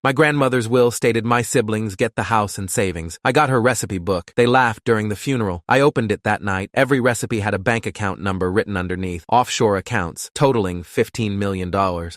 My grandmother's will stated my siblings get the house and savings. I got her recipe book. They laughed during the funeral. I opened it that night. Every recipe had a bank account number written underneath. Offshore accounts, totaling $15 million.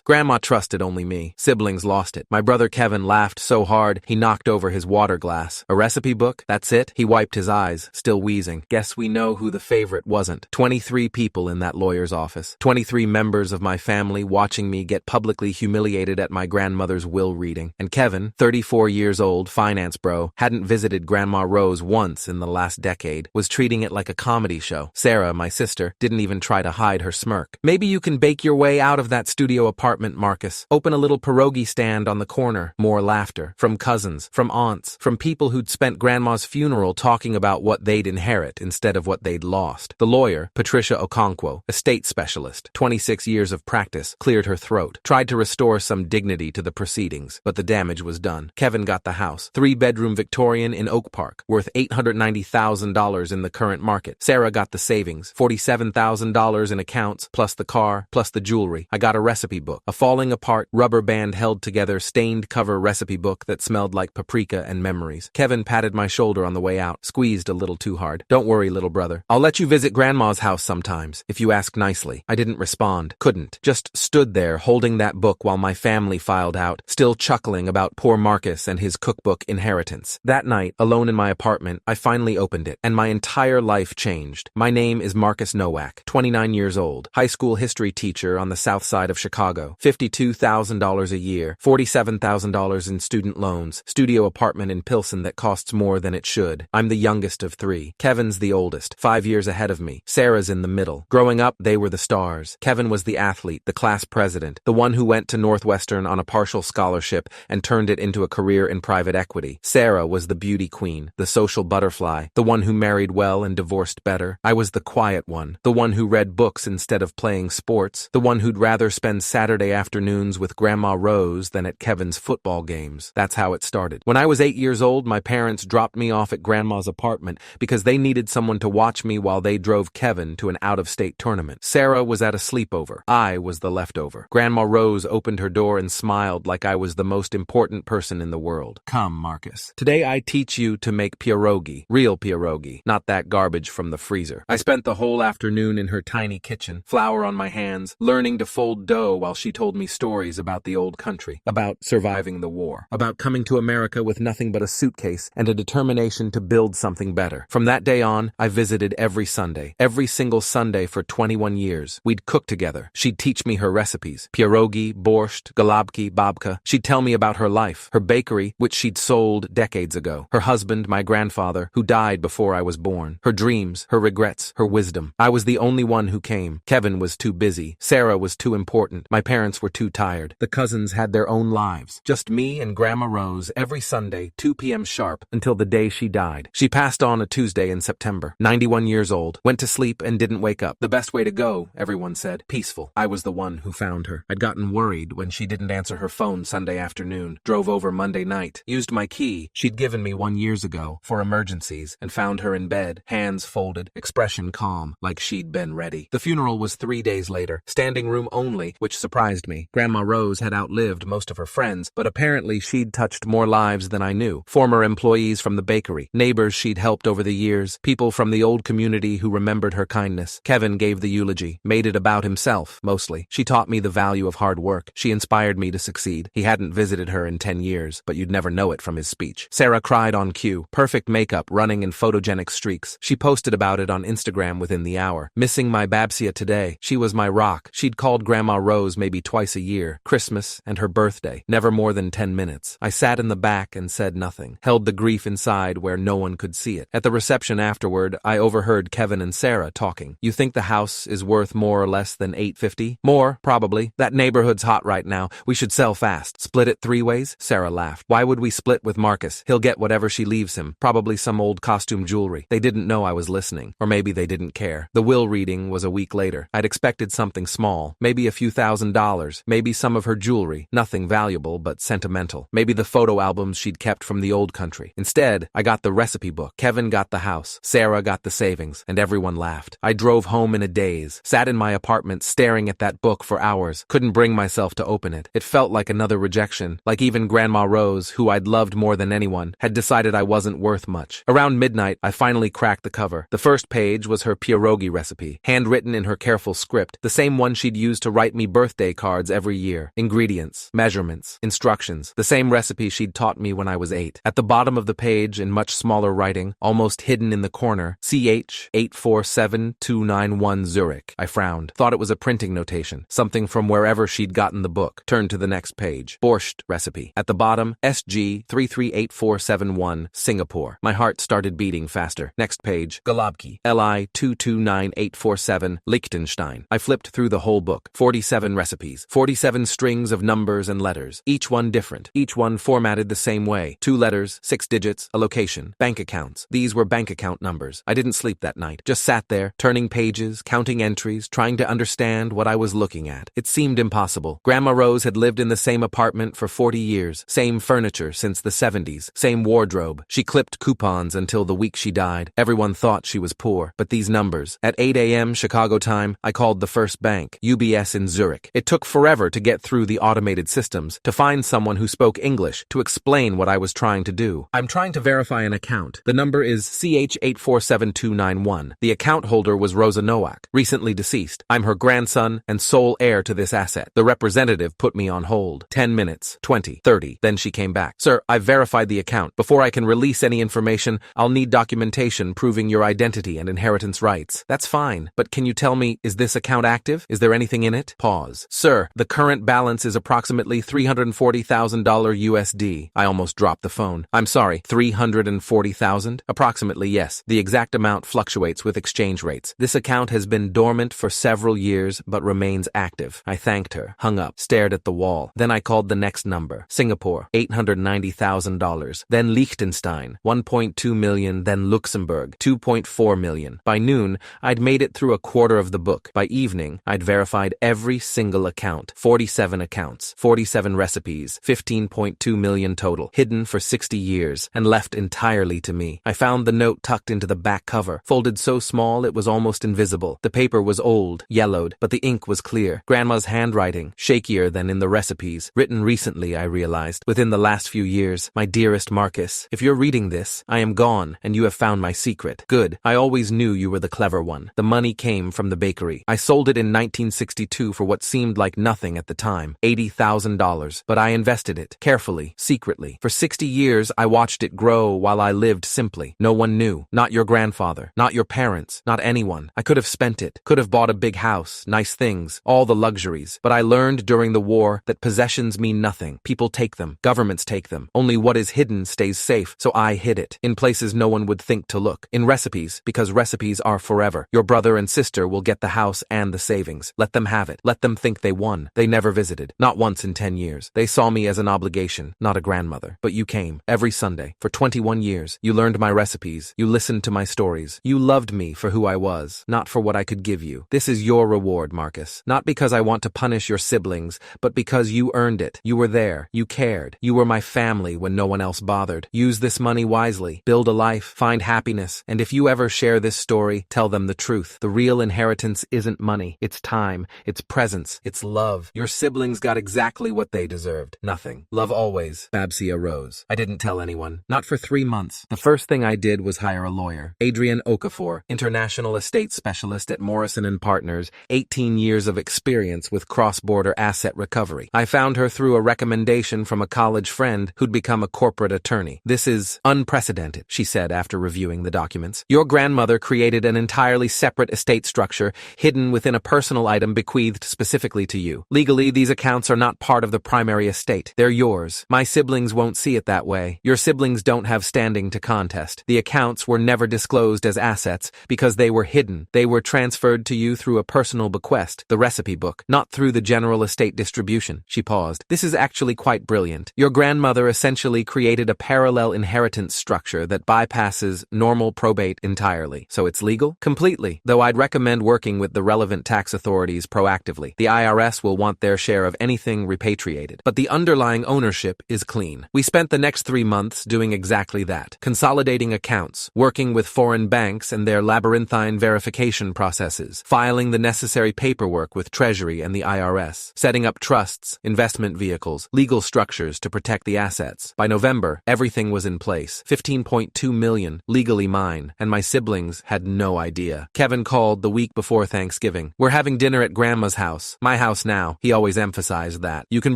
Grandma trusted only me. Siblings lost it. My brother Kevin laughed so hard, he knocked over his water glass. A recipe book? That's it? He wiped his eyes, still wheezing. Guess we know who the favorite wasn't. 23 people in that lawyer's office. 23 members of my family watching me get publicly humiliated at my grandmother's will reading. And Kevin, 34 years old, finance bro, hadn't visited Grandma Rose once in the last decade, was treating it like a comedy show. Sarah, my sister, didn't even try to hide her smirk. Maybe you can bake your way out of that studio apartment, Marcus. Open a little pierogi stand on the corner. More laughter. From cousins, from aunts, from people who'd spent Grandma's funeral talking about what they'd inherit instead of what they'd lost. The lawyer, Patricia Okonkwo, estate specialist, 26 years of practice, cleared her throat, tried to restore some dignity to the proceedings, but the damage was done. Kevin got the house, 3-bedroom Victorian in Oak Park, worth $890,000 in the current market. Sarah got the savings, $47,000 in accounts, plus the car, plus the jewelry. I got a recipe book, a falling apart, rubber band held together, stained cover recipe book that smelled like paprika and memories. Kevin patted my shoulder on the way out, squeezed a little too hard. Don't worry, little brother. I'll let you visit Grandma's house sometimes, if you ask nicely. I didn't respond, couldn't. Just stood there holding that book while my family filed out, still chuckling about poor Marcus and his cookbook inheritance. That night, alone in my apartment, I finally opened it, and my entire life changed. My name is Marcus Nowak, 29 years old, high school history teacher on the south side of Chicago, $52,000 a year, $47,000 in student loans, studio apartment in Pilsen that costs more than it should. I'm the youngest of 3. Kevin's the oldest, 5 years ahead of me. Sarah's in the middle. Growing up, they were the stars. Kevin was the athlete, the class president, the one who went to Northwestern on a partial scholarship and turned it into a career in private equity. Sarah was the beauty queen, the social butterfly, the one who married well and divorced better. I was the quiet one, the one who read books instead of playing sports, the one who'd rather spend Saturday afternoons with Grandma Rose than at Kevin's football games. That's how it started. When I was 8 years old, my parents dropped me off at Grandma's apartment because they needed someone to watch me while they drove Kevin to an out-of-state tournament. Sarah was at a sleepover. I was the leftover. Grandma Rose opened her door and smiled like I was the most important person in the world. Come, Marcus. Today I teach you to make pierogi. Real pierogi, not that garbage from the freezer. I spent the whole afternoon in her tiny kitchen, flour on my hands, learning to fold dough while she told me stories about the old country, about surviving the war, about coming to America with nothing but a suitcase and a determination to build something better. From that day on, I visited every Sunday, every single Sunday for 21 years. We'd cook together. She'd teach me her recipes, pierogi, borscht, galabki, babka. She'd tell me about her life, her bakery, which she'd sold decades ago, her husband, my grandfather, who died before I was born, her dreams, her regrets, her wisdom. I was the only one who came. Kevin was too busy. Sarah was too important. My parents were too tired. The cousins had their own lives. Just me and Grandma Rose every Sunday, 2 p.m. sharp, until the day she died. She passed on a Tuesday in September. 91 years old. Went to sleep and didn't wake up. The best way to go, everyone said. Peaceful. I was the one who found her. I'd gotten worried when she didn't answer her phone Sunday afternoon. Drove over Monday night. Used my key she'd given me 1 year ago for emergencies and found her in bed, hands folded, expression calm, like she'd been ready. The funeral was 3 days later. Standing room only, which surprised me. Grandma Rose had outlived most of her friends, but apparently she'd touched more lives than I knew. Former employees from the bakery, neighbors she'd helped over the years, people from the old community who remembered her kindness. Kevin gave the eulogy, made it about himself, mostly. She taught me the value of hard work. She inspired me to succeed. He hadn't visited her in 10 years, but you'd never know it from his speech. Sarah cried on cue. Perfect makeup, running in photogenic streaks. She posted about it on Instagram within the hour. Missing my Babsia today. She was my rock. She'd called Grandma Rose maybe twice a year, Christmas and her birthday, never more than 10 minutes. I sat in the back and said nothing, held the grief inside where no one could see it. At the reception afterward, I overheard Kevin and Sarah talking. You think the house is worth more or less than $850? More, probably. That neighborhood's hot right now. We should sell fast. Split it 3 ways? Sarah laughed. Why would we split with Marcus? He'll get whatever she leaves him, probably some old costume jewelry. They didn't know I was listening, or maybe they didn't care. The will reading was a week later. I'd expected something small, maybe a few $1,000s, maybe some of her jewelry, nothing valuable but sentimental, maybe the photo albums she'd kept from the old country. Instead, I got the recipe book. Kevin got the house, Sarah got the savings, and everyone laughed. I drove home in a daze, sat in my apartment staring at that book for hours, couldn't bring myself to open it. It felt like another rejection, everyone, like even Grandma Rose, who I'd loved more than anyone, had decided I wasn't worth much. Around midnight, I finally cracked the cover. The first page was her pierogi recipe, handwritten in her careful script, the same one she'd used to write me birthday cards every year. Ingredients, measurements, instructions, the same recipe she'd taught me when I was 8. At the bottom of the page, in much smaller writing, almost hidden in the corner, CH 847291 Zurich. I frowned, thought it was a printing notation, something from wherever she'd gotten the book. Turned to the next page. Borscht recipe. At the bottom, SG 338471 Singapore. My heart started beating faster. Next page. Galabki. LI 229847 Liechtenstein. I flipped through the whole book. 47 recipes. 47 strings of numbers and letters. Each one different. Each one formatted the same way. 2 letters, 6 digits, a location. Bank accounts. These were bank account numbers. I didn't sleep that night. Just sat there, turning pages, counting entries, trying to understand what I was looking at. It seemed impossible. Grandma Rose had lived in the same apartment for 40 years. Same furniture since the 70s. Same wardrobe. She clipped coupons until the week she died. Everyone thought she was poor. But these numbers. At 8 a.m. Chicago time, I called the first bank, UBS in Zurich. It took forever to get through the automated systems, to find someone who spoke English, to explain what I was trying to do. I'm trying to verify an account. The number is CH847291. The account holder was Rosa Nowak, recently deceased. I'm her grandson and sole heir to this asset. The representative put me on hold. 10 minutes, 20, 30. Then she came back. Sir, I've verified the account. Before I can release any information, I'll need documentation proving your identity and inheritance rights. That's fine, but can you tell me, is this account active? Is there anything in it? Pause. Sir, the current balance is approximately $340,000 USD. I almost dropped the phone. I'm sorry, 340,000? Approximately, yes. The exact amount fluctuates with exchange rates. This account has been dormant for several years, but remains active. I thanked her, hung up, stared at the wall. Then I called the next number. Singapore, $890,000. Then Liechtenstein, 1.2 million. Then Luxembourg, 2.4 million. By noon, I'd made it through a quarter of the book. By evening, I'd verified every single account. 47 accounts, 47 recipes, 15.2 million total, hidden for 60 years, and left entirely to me. I found the note tucked into the back cover, folded so small it was almost invisible. The paper was old, yellowed, but the ink was clear. Grandma's handwriting, shakier than in the recipes. Written recently, I realized, within the last few years. My dearest Marcus, if you're reading this, I am gone, and you have found my secret. Good. I always knew you were the clever one. The money came from the bakery. I sold it in 1962 for what seemed like nothing at the time, $80,000, but I invested it, carefully, secretly. For 60 years, I watched it grow while I lived simply. No one knew. Not your grandfather. Not your parents. Not anyone. I could have spent it. Could have bought a big house, nice things, all the luxuries. But I learned during the war that possessions mean nothing. People take them. Governments take them. Only what is hidden stays safe, so I hid it. In places no one would think to look. In recipes, because recipes are forever. Your brother and sister will get the house and the savings. Let them have it. Let them think they won. They never visited. Not once in 10 years. They saw me as an obligation, not a grandmother. But you came. Every Sunday. For 21 years. You learned my recipes. You listened to my stories. You loved me for who I was, not for what I could give you. This is your reward, Marcus. Not because I want to punish your siblings, but because you earned it. You were there. You cared. You were my family when no one else bothered. Use this money wisely. Build a life. Find happiness. And if you ever share this story, tell them the truth. The real inheritance isn't money. It's time. It's presence. It's love. Your siblings got exactly what they deserved. Nothing. Love always. Babsia Rose. I didn't tell anyone. Not for 3 months. The first thing I did was hire a lawyer. Adrian Okafor, international estate specialist at Morrison & Partners, 18 years of experience with cross-border asset recovery. I found her through a recommendation from a college friend who'd become a corporate attorney. This is unprecedented, she said after reviewing the documents. Your grandmother created an entirely separate estate structure hidden within a personal item bequeathed specifically to you. Legally, these accounts are not part of the primary estate. They're yours. My siblings won't see it that way. Your siblings don't have standing to contest. The accounts were never disclosed as assets because they were hidden. They were transferred to you through a personal bequest, the recipe book, not through the general estate distribution. She paused. This is actually quite brilliant. Your grandmother essentially created a parallel inheritance structure that bypasses normal probate entirely. So it's legal? Completely. Though I'd recommend working with the relevant tax authorities proactively. The IRS will want their share of anything repatriated. But the underlying ownership is clean. We spent the next 3 months doing exactly that. Consolidating accounts, working with foreign banks and their labyrinthine verification processes, filing the necessary paperwork with Treasury and the IRS, setting up trusts, investment vehicles, wills, legal structures to protect the assets. By November, everything was in place. 15.2 million, legally mine, and my siblings had no idea. Kevin called the week before Thanksgiving. We're having dinner at Grandma's house. My house now. He always emphasized that. You can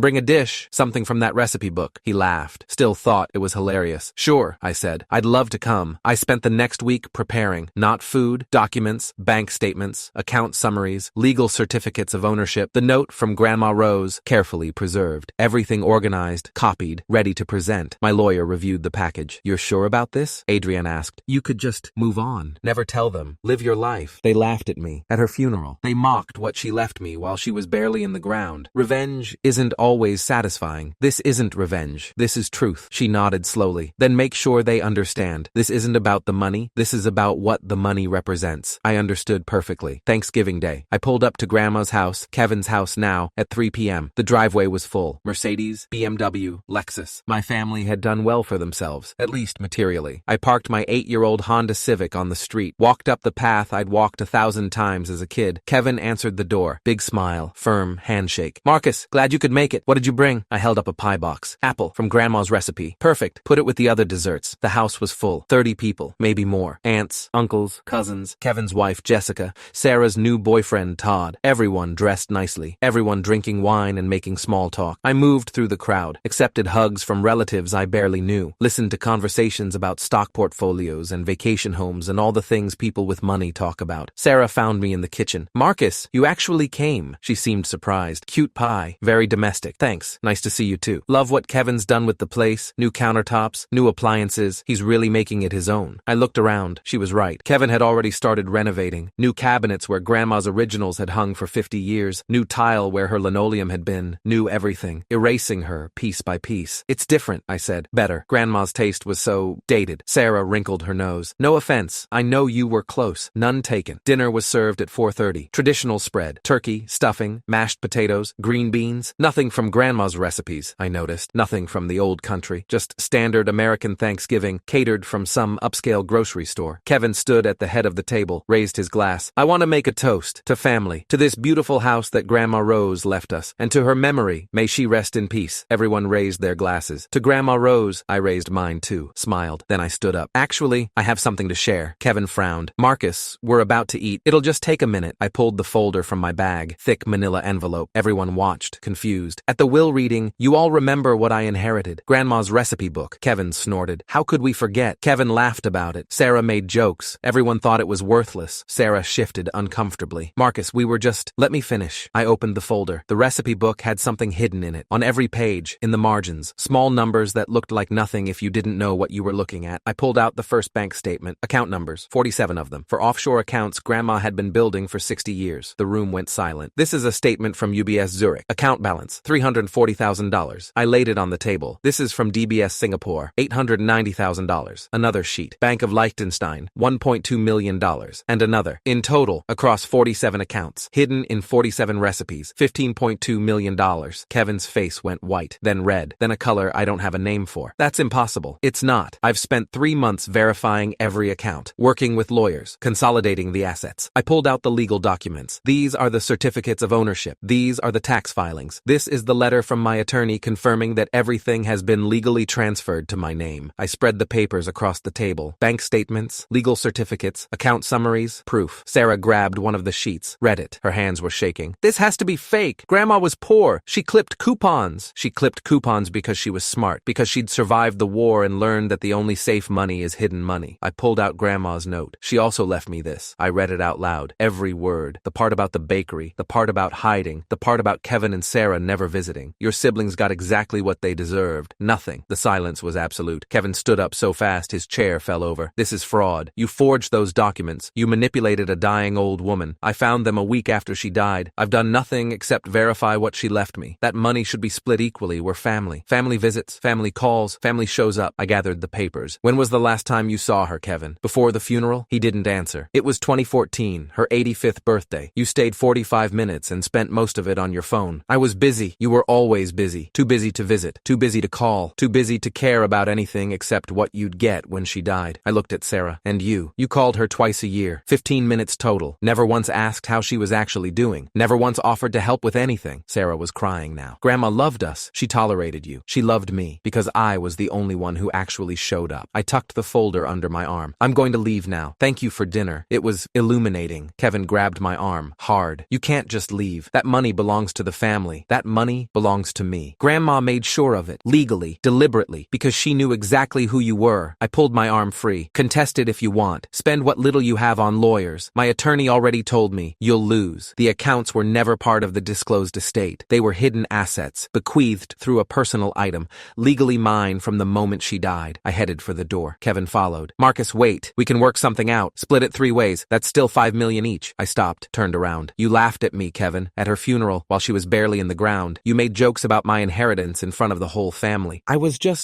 bring a dish, something from that recipe book. He laughed. Still thought it was hilarious. Sure, I said. I'd love to come. I spent the next week preparing. Not food, documents, bank statements, account summaries, legal certificates of ownership, the note from Grandma Rose, carefully preserved. Everything organized, copied, ready to present. My lawyer reviewed the package. You're sure about this? Adrian asked. You could just move on. Never tell them. Live your life. They laughed at me. At her funeral. They mocked what she left me while she was barely in the ground. Revenge isn't always satisfying. This isn't revenge. This is truth. She nodded slowly. Then make sure they understand. This isn't about the money. This is about what the money represents. I understood perfectly. Thanksgiving Day. I pulled up to Grandma's house, Kevin's house now, at 3 p.m. The driveway was full. Mercedes, BMW, Lexus. My family had done well for themselves, at least materially. I parked my 8-year-old Honda Civic on the street, walked up the path I'd walked 1,000 times as a kid. Kevin answered the door. Big smile, firm handshake. Marcus, glad you could make it. What did you bring? I held up a pie box. Apple, from Grandma's recipe. Perfect. Put it with the other desserts. The house was full. 30 people, maybe more. Aunts, uncles, cousins, Kevin's wife Jessica, Sarah's new boyfriend Todd. Everyone dressed nicely. Everyone drinking wine and making small talk. I moved through the crowd, accepted hugs from relatives I barely knew, listened to conversations about stock portfolios and vacation homes and all the things people with money talk about. Sarah found me in the kitchen. Marcus, you actually came. She seemed surprised. Cute pie. Very domestic. Thanks. Nice to see you too. Love what Kevin's done with the place. New countertops, new appliances. He's really making it his own. I looked around. She was right. Kevin had already started renovating. New cabinets where Grandma's originals had hung for 50 years. New tile where her linoleum had been. New everything. Erasing her piece by piece. It's different, I said. Better. Grandma's taste was so dated. Sarah wrinkled her nose. No offense. I know you were close. None taken. Dinner was served at 4:30. Traditional spread. Turkey, stuffing, mashed potatoes, green beans. Nothing from Grandma's recipes, I noticed. Nothing from the old country. Just standard American Thanksgiving, catered from some upscale grocery store. Kevin stood at the head of the table, raised his glass. I want to make a toast to family, to this beautiful house that Grandma Rose left us, and to her memory, may she rest in peace. Everyone raised their glasses. To Grandma Rose, I raised mine too, smiled. Then I stood up. Actually, I have something to share. Kevin frowned. Marcus, we're about to eat. It'll just take a minute. I pulled the folder from my bag, thick manila envelope. Everyone watched, confused. At the will reading, you all remember what I inherited. Grandma's recipe book. Kevin snorted. How could we forget? Kevin laughed about it. Sarah made jokes. Everyone thought it was worthless. Sarah shifted uncomfortably. Marcus, we were just... Let me finish. I opened the folder. The recipe book had something hidden in it. On every page, in the margins, small numbers that looked like nothing if you didn't know what you were looking at. I pulled out the first bank statement. Account numbers. 47 of them. For offshore accounts Grandma had been building for 60 years. The room went silent. This is a statement from UBS Zurich. Account balance, $340,000. I laid it on the table. This is from DBS Singapore, $890,000. Another sheet. Bank of Liechtenstein, $1.2 million. And another. In total, across 47 accounts, hidden in 47 recipes, $15.2 million. Kevin's face went white, then red, then a color I don't have a name for. That's impossible. It's not. I've spent 3 months verifying every account, working with lawyers, consolidating the assets. I pulled out the legal documents. These are the certificates of ownership. These are the tax filings. This is the letter from my attorney confirming that everything has been legally transferred to my name. I spread the papers across the table. Bank statements, legal certificates, account summaries, proof. Sarah grabbed one of the sheets, read it. Her hands were shaking. This has to be fake. Grandma was poor. She clipped coupons. She clipped coupons because she was smart, because she'd survived the war and learned that the only safe money is hidden money. I pulled out Grandma's note. She also left me this. I read it out loud. Every word. The part about the bakery, the part about hiding, the part about Kevin and Sarah never visiting. Your siblings got exactly what they deserved. Nothing. The silence was absolute. Kevin stood up so fast his chair fell over. This is fraud. You forged those documents. You manipulated a dying old woman. I found them a week after she died. I've done nothing except verify what she left me. That money should be split equally. We're family. Family visits, family calls, family shows up. I gathered the papers. When was the last time you saw her, Kevin? Before the funeral? He didn't answer. It was 2014, her 85th birthday. You stayed 45 minutes and spent most of it on your phone. I was busy. You were always busy. Too busy to visit. Too busy to call. Too busy to care about anything except what you'd get when she died. I looked at Sarah. And you. You called her twice a year. 15 minutes total. Never once asked how she was actually doing. Never once offered to help with anything. Sarah was crying now. Grandma loved us. She tolerated you. She loved me, because I was the only one who actually showed up. I tucked the folder under my arm. I'm going to leave now. Thank you for dinner. It was illuminating. Kevin grabbed my arm, hard. You can't just leave. That money belongs to the family. That money belongs to me. Grandma made sure of it, legally, deliberately, because she knew exactly who you were. I pulled my arm free. Contest it if you want. Spend what little you have on lawyers. My attorney already told me, you'll lose. The accounts were never part of the disclosed estate. They were hidden assets, bequeathed through a personal item, legally mine from the moment she died. I headed for the door. Kevin followed. Marcus, wait. We can work something out. Split it 3 ways. That's still $5 million each. I stopped, turned around. You laughed at me, Kevin, at her funeral while she was barely in the ground. You made jokes about my inheritance in front of the whole family.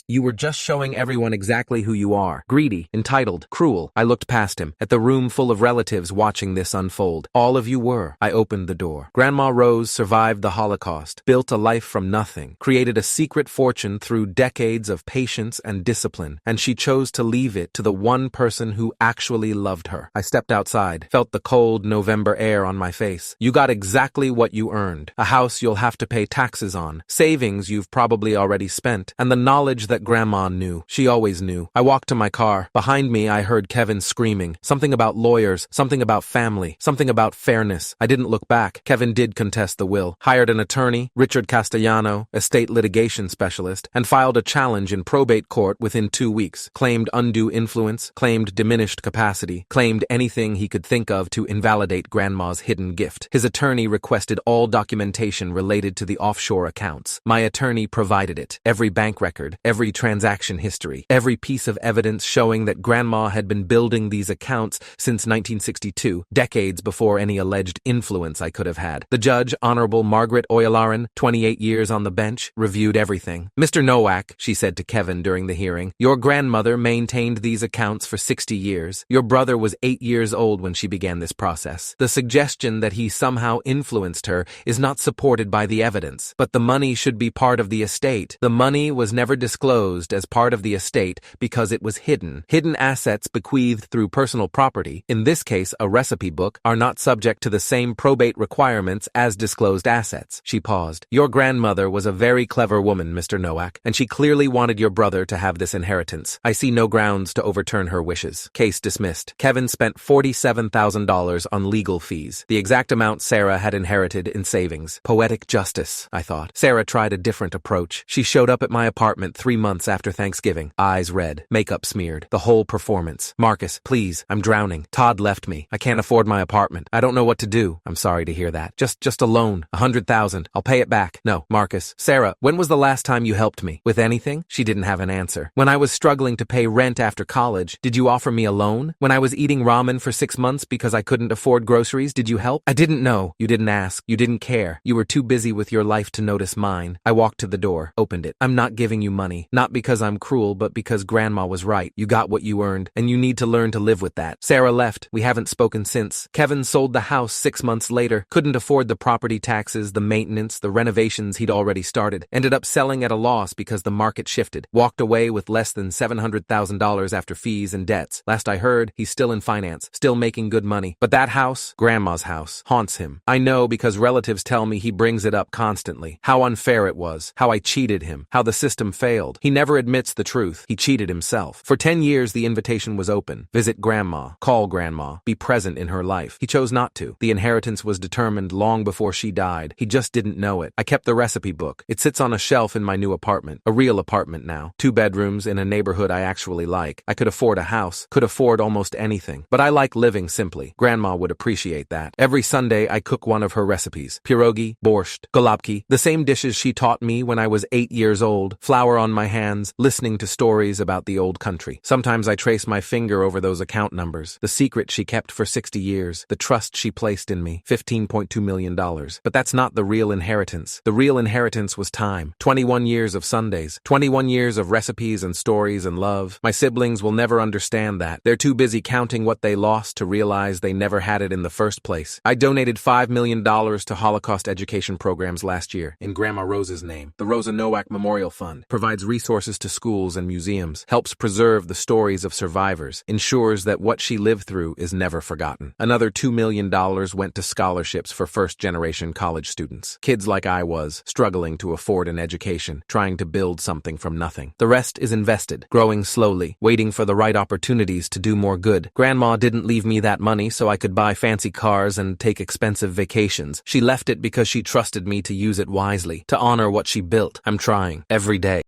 You were just showing everyone exactly who you are. Greedy, entitled, cruel. I looked past him, at the room full of relatives watching this unfold. All of you were. I opened the door. Grandma Rose survived the Holocaust, built a life from nothing, created a secret fortune through decades of patience and discipline, and she chose to leave it to the one person who actually loved her. I stepped outside, felt the cold November air on my face. You got exactly what you earned. A house you'll have to pay taxes on, savings you've probably already spent, and the knowledge that Grandma knew. She always knew. I walked to my car. Behind me, I heard Kevin screaming. Something about lawyers, something about family, something about fairness. I didn't look back. Kevin did contest the will, hired an attorney, Richard Castellano, estate litigation specialist, and filed a challenge in probate court within 2 weeks. Claimed undue influence, claimed diminished capacity, claimed anything he could think of to invalidate Grandma's hidden gift. His attorney requested all documentation related to the offshore accounts. My attorney provided it. Every bank record, every transaction history, every piece of evidence showing that Grandma had been building these accounts since 1962, decades before any alleged influence I could have had. The judge, Honorable Margaret Oyalaran, 28 years on the bench, reviewed everything. Mr. Nowak, she said to Kevin during the hearing, your grandmother maintained these accounts for 60 years. Your brother was 8 years old when she began this process. The suggestion that he somehow influenced her is not supported by the evidence, but the money should be part of the estate. The money was never disclosed as part of the estate because it was hidden. Hidden assets bequeathed through personal property, in this case a recipe book, are not subject to the same probate requirements as disclosed assets. She paused. Your grandmother was a very clever woman, Mr. Nowak, and she clearly wanted your brother to have this inheritance. I see no grounds to overturn her wishes. Case dismissed. Kevin spent $47,000 on legal fees, the exact amount Sarah had inherited in savings. Poetic justice, I thought. Sarah tried a different approach. She showed up at my apartment 3 months after Thanksgiving. Eyes red, makeup smeared, the whole performance. Marcus, please, I'm drowning. Todd left me. I can't afford my apartment. I don't know what to do. I'm sorry to hear that. Just a loan. $100,000. I'll pay it back. No, Marcus. Sarah, when was the last time you helped me? With anything? She didn't have an answer. When I was struggling to pay rent after college, did you offer me a loan? When I was eating ramen for 6 months because I couldn't afford groceries, did you help? I didn't know. You didn't ask. You didn't care. You were too busy with your life to notice mine. I walked to the door, opened it. I'm not giving you money. Not because I'm cruel, but because Grandma was right. You got what you earned, and you need to learn to live with that. Sarah left. We haven't spoken since. Kevin sold the house 6 months later. Couldn't afford the property taxes, the maintenance, the renovations he'd already started. Ended up selling at a loss because the market shifted. Walked away with less than $700,000 after fees and debts. Last I heard, he's still in finance, still making good money. But that house, Grandma's house, haunts him. I know because relatives tell me he brings it up constantly. How unfair it was. How I cheated him. How the system failed. He never admits the truth. He cheated himself. For 10 years, the invitation was open. Visit Grandma. Call Grandma. Be present in her life. He chose not to. The inheritance was determined long before she died. He just didn't know it. I kept the recipe book. It sits on a shelf in my new apartment. A real apartment now. 2 bedrooms in a neighborhood I actually like. I could afford a house. Could afford almost anything. But I like living simply. Grandma would appreciate that. Every Sunday, I cook one of her recipes. Pierogi, borscht, golubki. The same dishes she taught me when I was 8 years old. Flour on my hands, listening to stories about the old country. Sometimes I trace my finger over those account numbers. The secret she kept for 60 years. The trust she placed in me. $15.2 million. But that's not the real inheritance. The real inheritance was time. 21 years of Sundays. 21 years of recipes and stories and love. My siblings will never understand that. They're too busy counting what they lost to realize they never had it in the first place. I donated $5 million to Holocaust education programs last year in Grandma Rose's name. The Rosa Nowak Memorial Fund provides resources to schools and museums, helps preserve the stories of survivors, ensures that what she lived through is never forgotten. Another $2 million went to scholarships for first-generation college students. Kids like I was, struggling to afford an education, trying to build something from nothing. The rest is invested, growing slowly, waiting for the right opportunities to do more good. Grandma didn't leave me that money so I could buy fancy cars and take expensive vacations. She left it because she trusted me to use it wisely, to honor what she built. I'm trying every day.